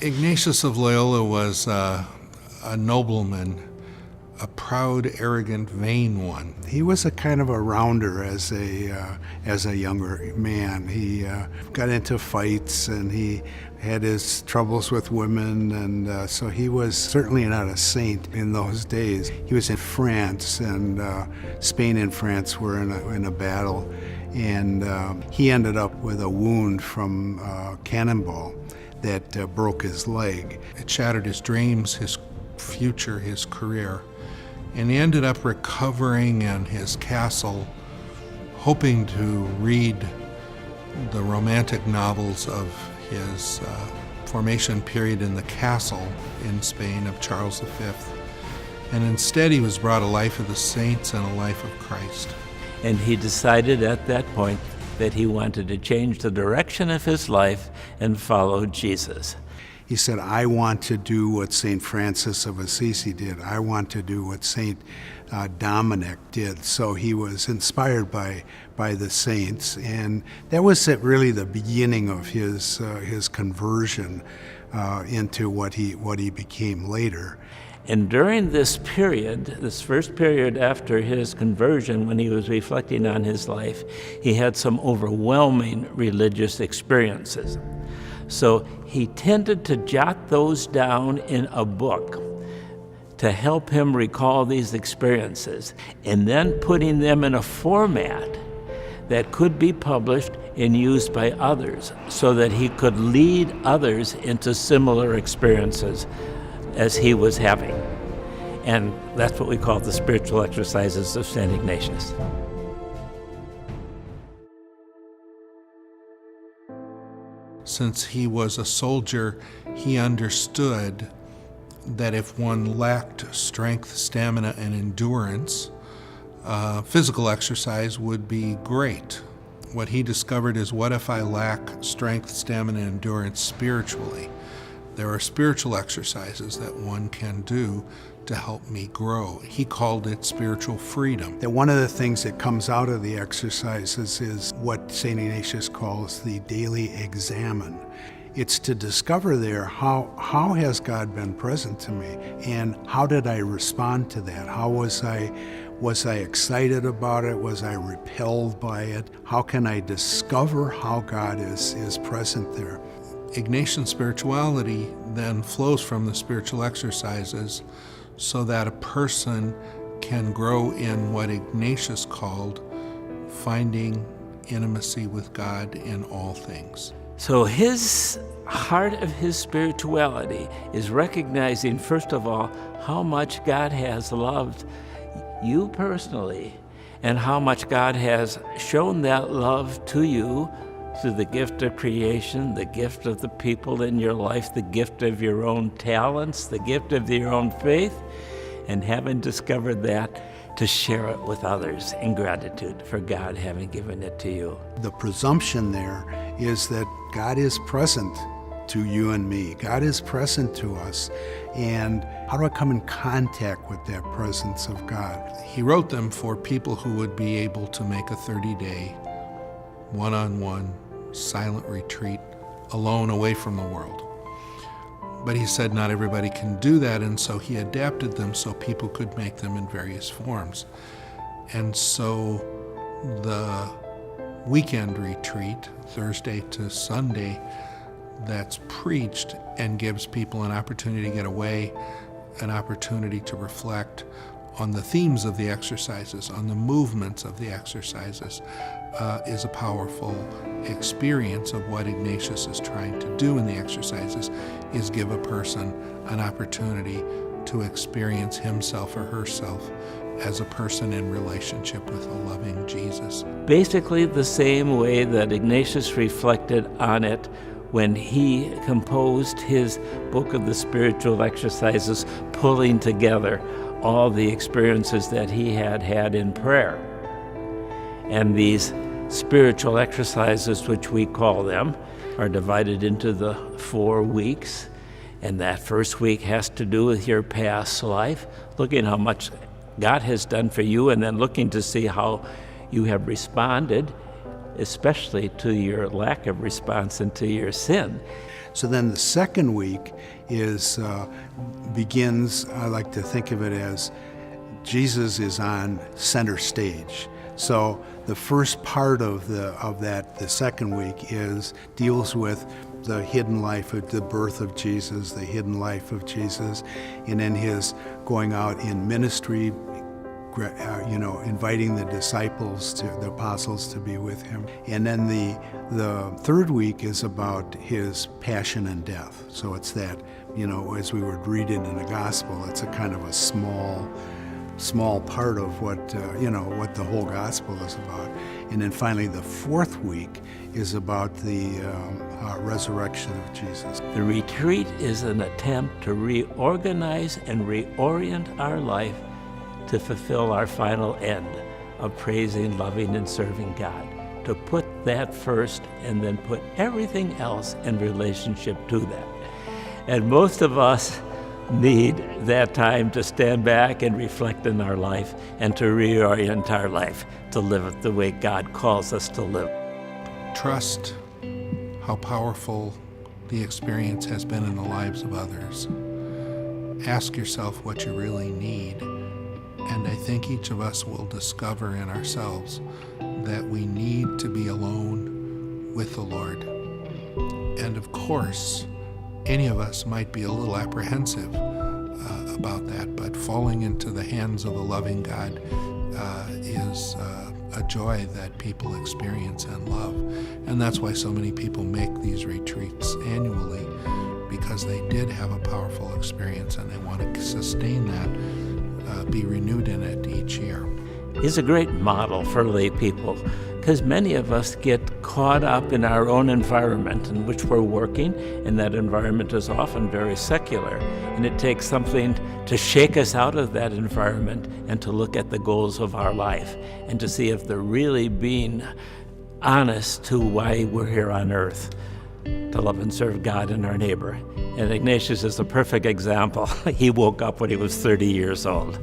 Ignatius of Loyola was a nobleman, a proud, arrogant, vain one. He was a kind of a rounder as a younger man. He got into fights and he had his troubles with women, and so he was certainly not a saint in those days. He was in France, and Spain and France were in a battle, and he ended up with a wound from a cannonball that broke his leg. It shattered his dreams, his future, his career. And he ended up recovering in his castle, hoping to read the romantic novels of his formation period in the castle in Spain of Charles V. And instead he was brought a life of the saints and a life of Christ. And he decided at that point that he wanted to change the direction of his life and follow Jesus. He said, I want to do what St. Francis of Assisi did. I want to do what St. Dominic did. So he was inspired by the saints, and that was really the beginning of his conversion into what he became later. And during this period, this first period after his conversion, when he was reflecting on his life, he had some overwhelming religious experiences. So he tended to jot those down in a book to help him recall these experiences, and then putting them in a format that could be published and used by others so that he could lead others into similar experiences as he was having. And that's what we call the spiritual exercises of St. Ignatius. Since he was a soldier, he understood that if one lacked strength, stamina, and endurance, physical exercise would be great. What he discovered is, what if I lack strength, stamina, and endurance spiritually? There are spiritual exercises that one can do to help me grow. He called it spiritual freedom. That one of the things that comes out of the exercises is what St. Ignatius calls the daily examine. It's to discover there how has God been present to me, and how did I respond to that? How was I excited about it? Was I repelled by it? How can I discover how God is present there? Ignatian spirituality then flows from the spiritual exercises so that a person can grow in what Ignatius called finding intimacy with God in all things. So his heart of his spirituality is recognizing, first of all, how much God has loved you personally, and how much God has shown that love to you through the gift of creation, the gift of the people in your life, the gift of your own talents, the gift of your own faith, and having discovered that, to share it with others in gratitude for God having given it to you. The presumption there is that God is present to you and me. God is present to us. And how do I come in contact with that presence of God? He wrote them for people who would be able to make a 30-day, one-on-one, silent retreat, alone, away from the world. But he said not everybody can do that, and so he adapted them so people could make them in various forms. And so the weekend retreat, Thursday to Sunday, that's preached and gives people an opportunity to get away, an opportunity to reflect on the themes of the exercises, on the movements of the exercises, is a powerful experience of what Ignatius is trying to do in the exercises, is give a person an opportunity to experience himself or herself as a person in relationship with a loving Jesus. Basically the same way that Ignatius reflected on it when he composed his book of the spiritual exercises, pulling together all the experiences that he had had in prayer. And these spiritual exercises, which we call them, are divided into the 4 weeks. And that first week has to do with your past life, looking how much God has done for you, and then looking to see how you have responded especially to your lack of response and to your sin. So then the second week begins, I like to think of it as Jesus is on center stage. So the first part of the second week deals with the hidden life of the birth of Jesus, the hidden life of Jesus, and then his going out in ministry, inviting the the apostles to be with him. And then the third week is about his passion and death. So it's that, as we would read it in the gospel, it's a kind of a small part of what the whole gospel is about. And then finally the fourth week is about the resurrection of Jesus. The retreat is an attempt to reorganize and reorient our life to fulfill our final end of praising, loving, and serving God. To put that first and then put everything else in relationship to that. And most of us need that time to stand back and reflect in our life and to reorient our life to live it the way God calls us to live. Trust how powerful the experience has been in the lives of others. Ask yourself what you really need, and I think each of us will discover in ourselves that we need to be alone with the Lord. And of course, any of us might be a little apprehensive about that, but falling into the hands of a loving God is a joy that people experience and love. And that's why so many people make these retreats annually, because they did have a powerful experience and they want to sustain that, be renewed in it each year. He's a great model for lay people, because many of us get caught up in our own environment in which we're working, and that environment is often very secular. And it takes something to shake us out of that environment and to look at the goals of our life and to see if they're really being honest to why we're here on earth, to love and serve God and our neighbor. And Ignatius is a perfect example. He woke up when he was 30 years old.